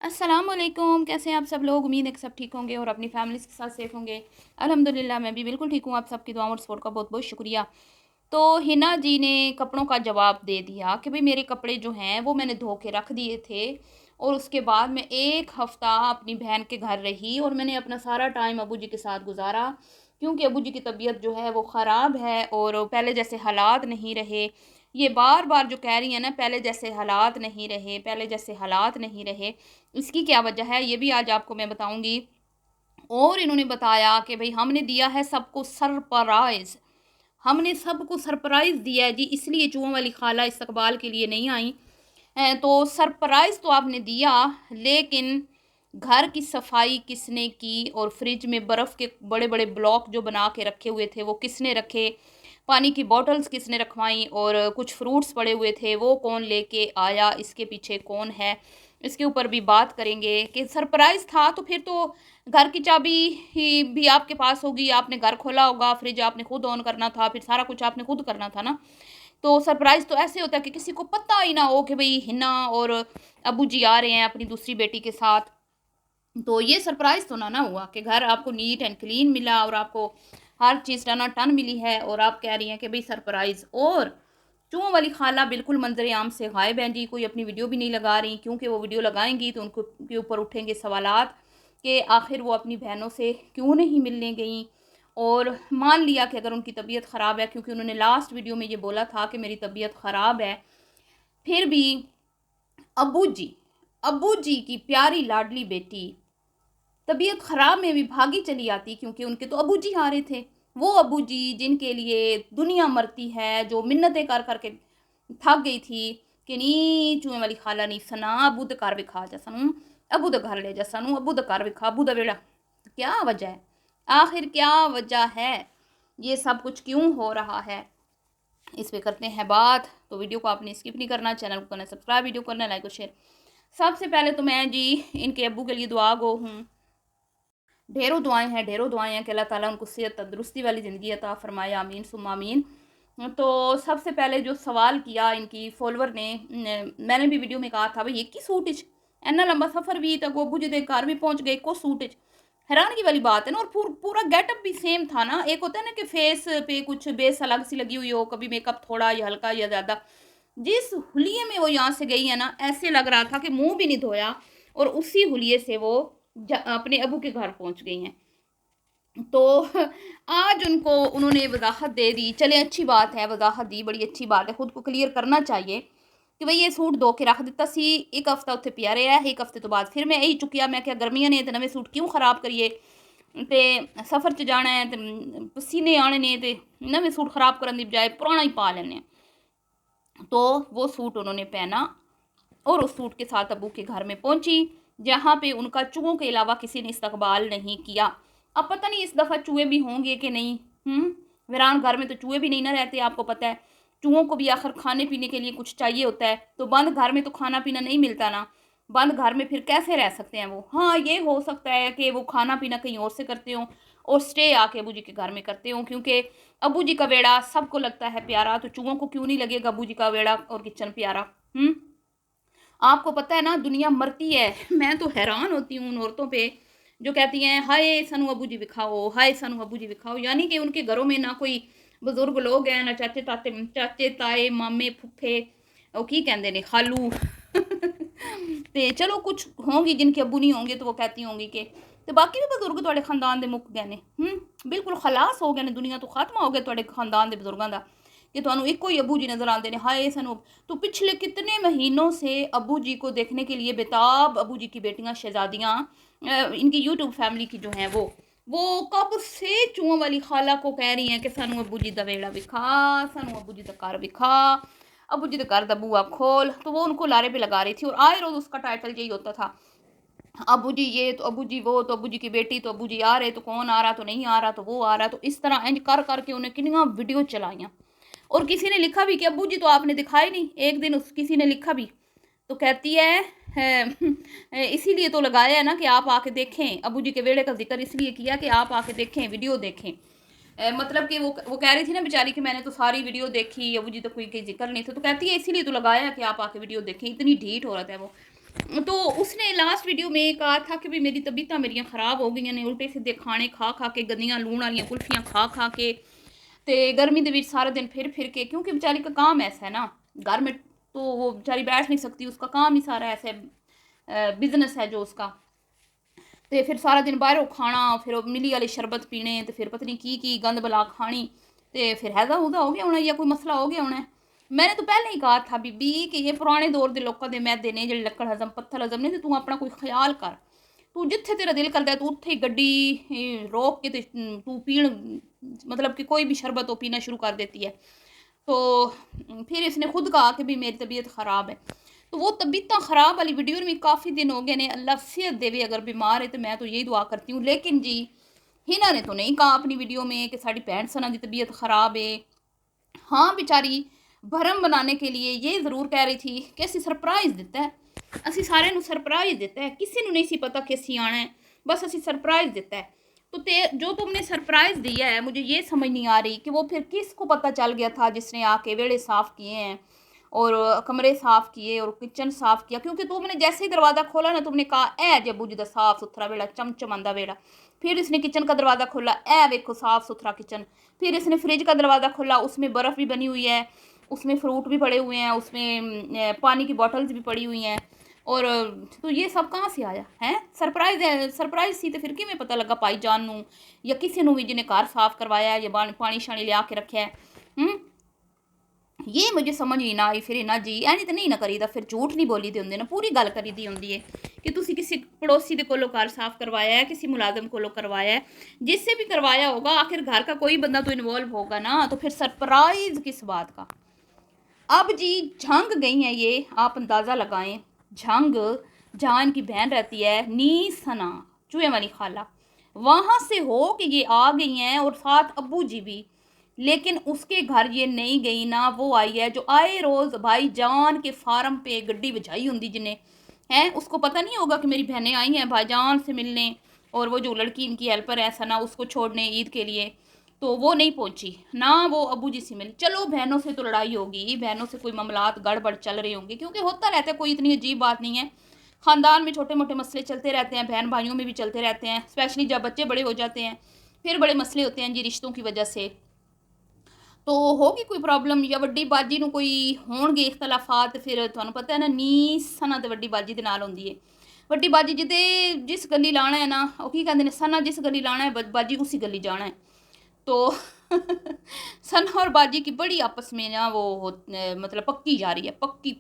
अस्सलाम वालेकुम। कैसे हैं आप सब लोग? उम्मीद है कि सब ठीक होंगे और अपनी फैमिलीज़ के साथ सेफ़ होंगे। अल्हम्दुलिल्लाह मैं भी बिल्कुल ठीक हूँ। आप सबकी दुआओं और सपोर्ट का बहुत बहुत शुक्रिया। तो हिना जी ने कपड़ों का जवाब दे दिया कि भाई मेरे कपड़े जो हैं वो मैंने धो के रख दिए थे और उसके बाद मैं 1 हफ़्ता अपनी बहन के घर रही और मैंने अपना सारा टाइम अबू जी के साथ गुज़ारा, क्योंकि अबू जी की तबीयत जो है वो ख़राब है और पहले जैसे हालात नहीं रहे। ये बार-बार जो कह रही हैं ना, पहले जैसे हालात नहीं रहे, पहले जैसे हालात नहीं रहे, इसकी क्या वजह है ये भी आज आपको मैं बताऊँगी। और इन्होंने बताया कि भई हमने दिया है सबको सरप्राइज़, हमने सबको सरप्राइज़ दिया है जी, इसलिए चूहों वाली खाला इस्तकबाल के लिए नहीं आई। तो सरप्राइज़ तो आपने दिया, लेकिन घर की सफाई किसने की और फ्रिज में बर्फ़ के बड़े-बड़े ब्लॉक जो बना के रखे हुए थे वो किसने रखे? पानी की बॉटल्स किसने रखवाईं और कुछ फ्रूट्स पड़े हुए थे वो कौन लेके आया? इसके पीछे कौन है? इसके ऊपर भी बात करेंगे कि सरप्राइज़ था तो फिर तो घर की चाबी ही भी आपके पास होगी, आपने घर खोला होगा, फ्रिज आपने खुद ऑन करना था, फिर सारा कुछ आपने खुद करना था ना। तो सरप्राइज़ तो ऐसे होता है कि किसी को पता ही ना हो कि भई हिना और अब्बू जी आ रहे हैं अपनी दूसरी बेटी के साथ। तो ये सरप्राइज़ तो ना हुआ कि घर आपको नीट एंड क्लीन मिला और आपको हर चीज़ टनाटन मिली है और आप कह रही हैं कि भई सरप्राइज़। और चूहों वाली खाला बिल्कुल मंज़र-ए-आम से गायब हैं जी, कोई अपनी वीडियो भी नहीं लगा रही, क्योंकि वो वीडियो लगाएँगी तो उनको के ऊपर उठेंगे सवालात कि आखिर वो अपनी बहनों से क्यों नहीं मिलने गईं। और मान लिया कि अगर उनकी तबीयत ख़राब है, क्योंकि उन्होंने लास्ट वीडियो में ये बोला था कि मेरी तबीयत ख़राब है, फिर भी अब्बू जी अब्बू जी की प्यारी लाडली बेटी तबीयत ख़राब में भी भागी चली आती, क्योंकि उनके तो अबू जी आ रहे थे। वो अबू जी जिनके लिए दुनिया मरती है, जो मिन्नतें कर कर के थक गई थी कि नी चूहे वाली खाला नी सना अबू दे घर विखा जा सनू, अबू दे घर ले जा सनू, अबू दे घर विखा, अबू दा वेड़ा। क्या वजह है? आखिर क्या वजह है? ये सब कुछ क्यों हो रहा है? इस पे करते हैं बात। तो वीडियो को आपने स्किप नहीं करना, चैनल को करना सब्सक्राइब, वीडियो करना लाइक और शेयर। सबसे पहले तो मैं जी इनके अब्बू के लिए दुआ गो हूँ। ढेरों दुआएँ हैं कि अल्लाह ताला उनको सेहत तंदुरुस्ती वाली ज़िंदगी अता फ़रमाए, आमीन सुम्मा आमीन। तो सबसे पहले जो सवाल किया इनकी फॉलोवर ने, मैंने भी वीडियो में कहा था भई एक ही सूट इच इन्ना लंबा सफ़र भी तो अगो अब्बू जी दे घर भी पहुँच गए इक्को सूट इच। हैरानगी वाली बात है ना। और पूरा गेटअप भी सेम था ना। एक होता है ना कि फेस पे कुछ बेस अलग सी लगी हुई हो, कभी मेकअप थोड़ा या हल्का या ज़्यादा। जिस हुलिये में वो यहाँ से गई है ना, ऐसे लग रहा था कि मुँह भी नहीं धोया और उसी हुलिये से वो अपने अबू के घर पहुंच गई हैं। तो आज उनको उन्होंने वजाहत दे दी। चले अच्छी बात है, वजाहत दी, बड़ी अच्छी बात है, खुद को क्लियर करना चाहिए कि भाई ये सूट धो के रख दिता सी, एक हफ्ता उत्थे पिया रहा है, एक हफ्ते तो बाद फिर मैं यही चुकिया, मैं क्या गर्मियां ने तो नवे सूट क्यों खराब करिए, ते सफ़र च जाना है तो पसीने आने ने ते नवे सूट खराब करने की बजाय पुराना ही पा लेने। तो वो सूट उन्होंने पहना और उस सूट के साथ अबू के घर में पहुंची, जहाँ पे उनका चूहों के अलावा किसी ने इस्तकबाल नहीं किया। अब पता नहीं इस दफ़ा चूहे भी होंगे कि नहीं। वीरान घर में तो चूहे भी नहीं ना रहते, आपको पता है। चूहों को भी आखिर खाने पीने के लिए कुछ चाहिए होता है, तो बंद घर में तो खाना पीना नहीं मिलता ना। बंद घर में फिर कैसे रह सकते हैं वो। हाँ, ये हो सकता है कि वो खाना पीना कहीं और से करते हों और स्टे आके अबू जी के घर में करते हों, क्योंकि अबू जी का वेड़ा सबको लगता है प्यारा, तो चूहों को क्यों नहीं लगेगा अबू जी का वेड़ा और किचन प्यारा। आपको पता है ना, दुनिया मरती है। मैं तो हैरान होती हूँ उन औरतों पे जो कहती हैं हाय सनू अबू जी विखाओ, हाय सनू अबू जी विखाओ। यानी कि उनके घरों में ना कोई बुजुर्ग लोग हैं, ना चाचे ताए मामे फुफे, वो की कहते ने खालू। ते चलो कुछ होंगी जिनके अबू नहीं होंगे तो वो कहती होंगी कि तो बाकी भी बजुर्ग तुहाडे खानदान दे मुक गए ने। बिल्कुल खलास हो गए ने, दुनिया तो खत्म हो गए तुहाडे खानदान दे बुजुर्गों दा कि तुहानू इक्को ही अबू जी नज़र आते हैं। हाय सनू। तो पिछले कितने महीनों से अबू जी को देखने के लिए बेताब अबू जी की बेटियां शहजादियाँ, इनकी यूट्यूब फैमिली की जो हैं वो कब से चूहों वाली खाला को कह रही हैं कि सानू अबू जी दा वेड़ा विखा, सानू अबू जी दा घर विखा, अबू जी दा घर दा बुआ खोल। तो वो उनको लारे पे लगा रही थी और आए रोज उसका टाइटल यही होता था, अबू जी ये तो अबू जी वो, तो अबू जी की बेटी, तो अबू जी आ रहे, तो कौन आ रहा, तो नहीं आ रहा, तो वो आ रहा। तो इस तरह इंज कर करके उन्हें कितनी वीडियो चलाइयाँ। और किसी ने लिखा भी कि अब्बू जी तो आपने दिखाए नहीं। एक दिन उस किसी ने लिखा भी, तो कहती है इसीलिए तो लगाया है ना कि आप आके देखें, अब्बू जी के वेड़े का जिक्र इसलिए किया कि आप आके देखें, वीडियो देखें। मतलब कि वो कह रही थी ना बेचारी कि मैंने तो सारी वीडियो देखी, अब्बू जी तो कोई जिक्र नहीं था। तो कहती है इसीलिए तो लगाया है कि आप आके वीडियो देखें। इतनी ढीठ औरत है वो। तो उसने लास्ट वीडियो में कहा था कि भी मेरी तबीयत मेरिया ख़राब हो गई ने, उल्टे सीधे खाने खा खा के, गंदियां लूण वाली कुल्फियाँ खा खा के, तो गर्मी के सारा दिन फिर के, क्योंकि बेचारी का काम ऐसा है ना, घर में तो वो बेचारी बैठ नहीं सकती, उसका काम ही सारा ऐसा बिजनेस है जो उसका। तो फिर सारा दिन बाहरों खाना, फिर मिली वाले शरबत पीने, तो फिर पता नहीं की गंद बला खानी, तो फिर हैजा हुदा हो गया होना या कोई मसला हो गया होना। मैंने तो पहले ही कहा था बीबी कि ये पुराने दौर के लोगों के मैदे ने जो लक्कड़ हजम पत्थर हजम ने, तो तू अपना कोई ख्याल कर, तू जिथे तेरा दिल करता है तू उत्थे ही गड्डी रोक के तू पीण, मतलब कि कोई भी शरबत हो पीना शुरू कर देती है। तो फिर इसने खुद कहा कि भी मेरी तबीयत ख़राब है, तो वो तबीयत ख़राब वाली वीडियो में काफ़ी दिन हो गए ने, अल्लाह सेहत देवे, अगर बीमार है तो मैं तो यही दुआ करती हूँ। लेकिन जी हिना ने तो नहीं कहा अपनी वीडियो में कि साड़ी भैन सना की तबीयत ख़राब है। हाँ बेचारी भरम बनाने के लिए ये ज़रूर कह रही थी कि असी सरप्राइज़ दिता है, असी सारे नू सरप्राइज़ दिता है, किसी नू नहीं सी पता कि असी आना है, बस असी सरप्राइज़ दिता है। तो जो तुमने सरप्राइज़ दिया है, मुझे ये समझ नहीं आ रही कि वो फिर किसको पता चल गया था जिसने आके वेड़े साफ़ किए हैं और कमरे साफ़ किए और किचन साफ़ किया, क्योंकि तुमने जैसे ही दरवाज़ा खोला ना, तुमने कहा ए जे बुझदा साफ़ सुथरा वेड़ा, चमचमांदा वेड़ा। फिर इसने किचन का दरवाज़ा खोला, ए वेखो साफ़ सुथरा किचन। फिर इसने फ्रिज का दरवाज़ा खोला, उसमें बर्फ़ भी बनी हुई है, उसमें फ्रूट भी पड़े हुए हैं, उसमें पानी की बॉटल्स भी पड़ी हुई हैं। और तो ये सब कहाँ से आया है? सरप्राइज़ है, सरप्राइज़ सी तो फिर किवें पता लगा भाई जान नू या किसी नू भी जिन्हें घर साफ़ करवाया है या पानी शानी लिया के रखा है। ये मुझे समझ ही ना आई। फिर ना जी एनी तो नहीं ना करी, फिर झूठ नहीं बोली दी होंगे ना, पूरी गल करी दी होंगी है कि तुसी किसी पड़ोसी के कोलों घर साफ करवाया है, किसी मुलाजम कोलों करवाया है, जिससे भी करवाया होगा, आखिर घर का कोई बंदा तो इन्वॉल्व होगा ना, तो फिर सरप्राइज किस बात का। अब जी झंग गई हैं ये, आप अंदाज़ा लगाएं, झंग जहाँ इनकी बहन रहती है नी सना चूहे वाली खाला, वहाँ से हो कि ये आ गई हैं और साथ अब्बू जी भी। लेकिन उसके घर ये नहीं गई ना, वो आई है जो आए रोज़ भाई जान के फार्म पे गड्डी बजाई होंगी जिन्हें, हैं उसको पता नहीं होगा कि मेरी बहनें आई हैं भाईजान से मिलने, और वो जो लड़की इनकी हेल्पर है सना उसको छोड़ने ईद के लिए, तो वो नहीं पहुंची ना, वो अबू जी से मिली। चलो बहनों से तो लड़ाई होगी, बहनों से कोई मामलात गड़बड़ चल रहे होंगे, क्योंकि होता रहता है, कोई इतनी अजीब बात नहीं है, ख़ानदान में छोटे मोटे मसले चलते रहते हैं, बहन भाइयों में भी चलते रहते हैं, स्पेशली जब बच्चे बड़े हो जाते हैं फिर बड़े मसले होते हैं जी रिश्तों की वजह से। तो होगी कोई प्रॉब्लम या वड्डी बाजी नू कोई होणगे इख्तलाफात, फिर तुहानू पता है ना नी सना तो वड्डी बाजी दे नाल होंदी है। वड्डी बाजी जिदे जिस गली लाना है ना, वो की कहते हैं सना जिस गली लाना है बाजी उसी गली जाना है। तो सना और बाजी की बड़ी आपस में ना वो मतलब पक्की जा रही है, पक्की।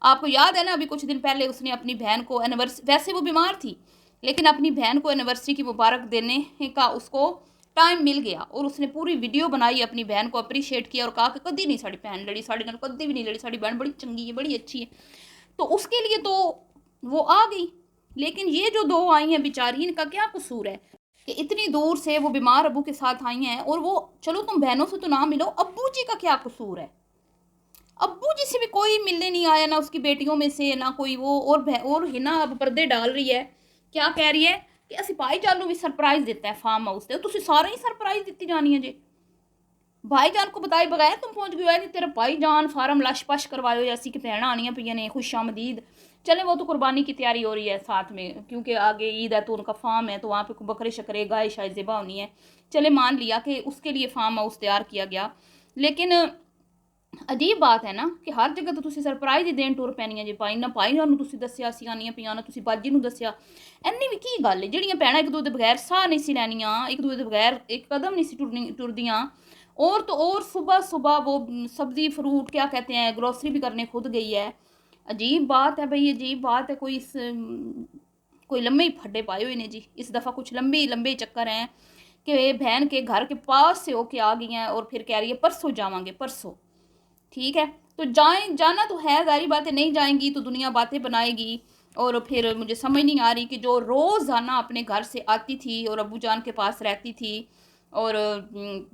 आपको याद है ना अभी कुछ दिन पहले उसने अपनी बहन को एनिवर्सरी, वैसे वो बीमार थी लेकिन अपनी बहन को एनिवर्सरी की मुबारक देने का उसको टाइम मिल गया, और उसने पूरी वीडियो बनाई, अपनी बहन को अप्रीशिएट किया और कहा कि कभी नहीं साड़ी बहन लड़ी, साड़ी नाल कभी भी नहीं लड़ी, साड़ी बहन बड़ी चंगी है, बड़ी अच्छी है। तो उसके लिए तो वो आ गई, लेकिन ये जो दो आई हैं बेचारी, इनका क्या कसूर है कि इतनी दूर से वो बीमार अबू के साथ आई हैं, और वो चलो तुम बहनों से तो ना मिलो, अब्बू जी का क्या कसूर है? अब्बू जी से भी कोई मिलने नहीं आया, ना उसकी बेटियों में से ना कोई वो, और हिना अब पर्दे डाल रही है, क्या कह रही है कि असी भाईजान नू भी सरप्राइज देता है फार्म हाउस से, तुसी सारे ही सरप्राइज दी जानी है जी। भाईजान को बताए बगैर तुम पहुंच गए हो, तेरा भाईजान फार्म लश पश करवायो, या असी कि भैन आनियाँ पईयां ने खुश आमदीद। चले वो तो कुर्बानी की तैयारी हो रही है साथ में, क्योंकि आगे ईद है तो उनका फार्म है, तो वहाँ पे बकरे शकरे गाय शायद ज़िबा होनी है। चले मान लिया कि उसके लिए फार्म हाउस तैयार किया गया, लेकिन अजीब बात है ना कि हर जगह तो तुसी सरप्राइज ही देन टुर पैनियां जी, भाई ना भाई नूं तुसी दस्सिया असीं आनियां पईयां ना, तुसी बाजी नूं दस्सिया। इन्नी भी की गल है, ਜਿਹੜੀਆਂ ਭੈਣਾਂ एक दूए दे बगैर साह नहीं सी लैनियां, एक दूए दे बगैर एक कदम नहीं सी टुरदियां। और तो और सुबह सुबह वो सब्ज़ी फ्रूट क्या कहते हैं ग्रोसरी भी करने खुद गई है। अजीब बात है भाई, अजीब बात है। कोई लम्बे ही फड्डे पाए हुए ने जी, इस दफ़ा कुछ लंबे लंबे चक्कर हैं कि बहन के घर के पास से होके आ गई हैं और फिर कह रही है परसों जावांगे परसों। ठीक है, तो जाना तो है, ज़ाहिर बात है, नहीं जाएंगी तो दुनिया बातें बनाएगी। और फिर मुझे समझ नहीं आ रही कि जो रोज़ाना अपने घर से आती थी और अब्बू जान के पास रहती थी, और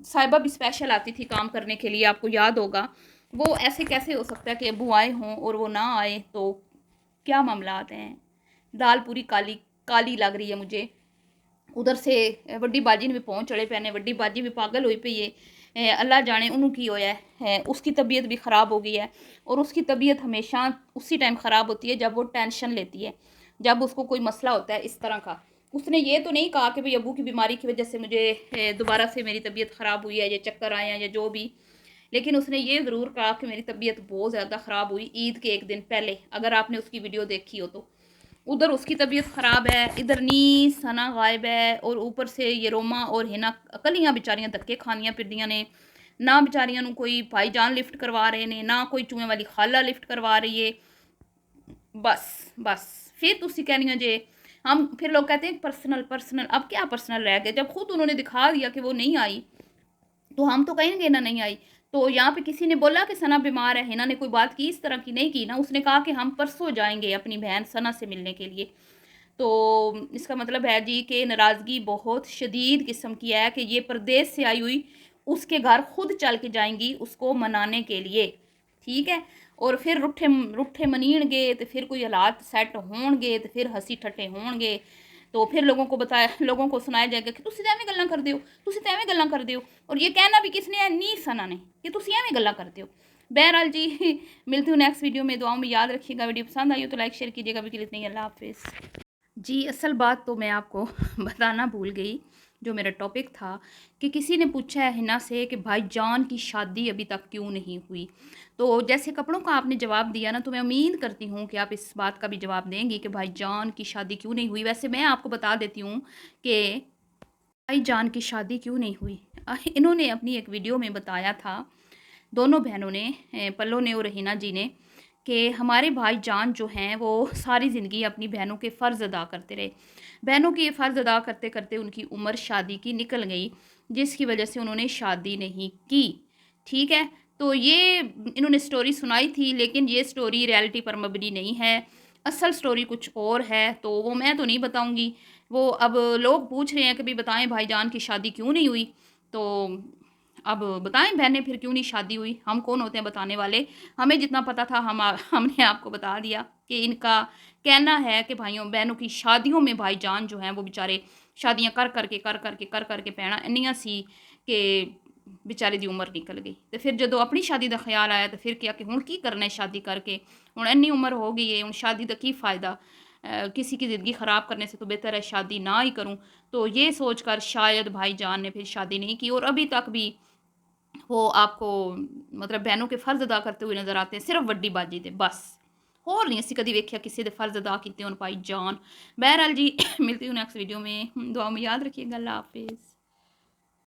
साहिबा भी स्पेशल आती थी काम करने के लिए, आपको याद होगा, वो ऐसे कैसे हो सकता है कि अब्बू आए हों और वो ना आए? तो क्या मामलात हैं? दाल पूरी काली काली लग रही है मुझे। उधर से वड्डी बाजी ने भी पहुँच चढ़े पैने, वड्डी बाजी भी पागल हुई पई है अल्लाह जाने उन्हों की होया है, उसकी तबीयत भी ख़राब हो गई है। और उसकी तबीयत हमेशा उसी टाइम ख़राब होती है जब वो टेंशन लेती है, जब उसको कोई मसला होता है इस तरह का। उसने ये तो नहीं कहा कि भाई अबू की बीमारी की वजह से मुझे दोबारा से मेरी तबीयत ख़राब हुई है या चक्कर आए हैं या जो भी, लेकिन उसने ये ज़रूर कहा कि मेरी तबीयत बहुत ज़्यादा ख़राब हुई ईद के एक दिन पहले, अगर आपने उसकी वीडियो देखी हो तो। उधर उसकी तबीयत ख़राब है, इधर नी सना गायब है, और ऊपर से ये रोमा और हिना कलियां बेचारियां धक्के खानियां फिरदियां ने, ना बेचारियां नू कोई भाईजान लिफ्ट करवा रहे ने, ना कोई चूहे वाली खाला लिफ्ट करवा रही है। बस बस फिर तुसी कहनी हो जे हम, फिर लोग कहते हैं पर्सनल पर्सनल, अब क्या पर्सनल रह गया, जब खुद उन्होंने दिखा दिया कि वो नहीं आई तो हम तो कहेंगे ना नहीं आई। तो यहाँ पे किसी ने बोला कि सना बीमार है, हिना ने कोई बात की इस तरह की नहीं की ना, उसने कहा कि हम परसों जाएंगे अपनी बहन सना से मिलने के लिए। तो इसका मतलब है जी कि नाराज़गी बहुत शदीद किस्म की है कि ये परदेश से आई हुई उसके घर खुद चल के जाएंगी उसको मनाने के लिए, ठीक है। और फिर रुठे रुठे मनीणगे तो फिर कोई हालात सैट होणगे तो फिर हसी ठट्टे होणगे, तो फिर लोगों को बताया, लोगों को सुनाया जाएगा कि तुसी तो एवें गल्लां करदे हो, तुसी तो एवें गल्लां करदे हो। और ये कहना भी किसने है, नी सना ने, कि तुसी एवें गल्लां करते हो। बहरहाल जी मिलती हूँ नेक्स्ट वीडियो में, दुआओं में याद रखिएगा। वीडियो पसंद आई हो तो लाइक शेयर कीजिएगा। अभी के लिए इतना ही, अल्लाह हाफिज़। जी असल बात तो मैं आपको बताना भूल गई, जो मेरा टॉपिक था कि किसी ने पूछा है हिना से कि भाईजान की शादी अभी तक क्यों नहीं हुई। तो जैसे कपड़ों का आपने जवाब दिया ना, तो मैं उम्मीद करती हूँ कि आप इस बात का भी जवाब देंगी कि भाईजान की शादी क्यों नहीं हुई। वैसे मैं आपको बता देती हूँ कि भाईजान की शादी क्यों नहीं हुई। इन्होंने अपनी एक वीडियो में बताया था, दोनों बहनों ने, पल्लो ने और हिना जी ने, कि हमारे भाईजान जो हैं वो सारी ज़िंदगी अपनी बहनों के फ़र्ज़ अदा करते रहे। बहनों के फ़र्ज़ अदा करते करते उनकी उम्र शादी की निकल गई, जिसकी वजह से उन्होंने शादी नहीं की, ठीक है। तो ये इन्होंने स्टोरी सुनाई थी, लेकिन ये स्टोरी रियलिटी पर मबनी नहीं है, असल स्टोरी कुछ और है। तो वो मैं तो नहीं बताऊँगी। वो अब लोग पूछ रहे हैं कि भाई बताएं भाईजान की शादी क्यों नहीं हुई, तो अब बताएं बहनें फिर क्यों नहीं शादी हुई। हम कौन होते हैं बताने वाले, हमें जितना पता था हमने आपको बता दिया कि इनका कहना है कि भाइयों बहनों की शादियों में भाईजान जो हैं वो बेचारे शादियां कर करके पैना इन्नियां सी कि बेचारे दी उम्र निकल गई। तो फिर जो अपनी शादी का ख्याल आया तो फिर क्या कि हुण की करना है शादी करके, हुण इन्नी उम्र हो गई है, हुण शादी का की फ़ायदा, किसी की ज़िंदगी ख़राब करने से तो बेहतर है शादी ना ही करूँ। तो ये सोच कर शायद भाईजान ने फिर शादी नहीं की, और अभी तक भी वो आपको मतलब बहनों के फर्ज अदा करते हुए नज़र आते हैं, सिर्फ वड्डी बाजी दे बस। होर नहीं असीं कदी वेख्या किसी दे फर्ज अदा कीते होण भाईजान। बहरहाल जी मिलती हूँ नेक्स्ट वीडियो में, दुआ में याद रखिएगा। अल्लाह हाफिज़।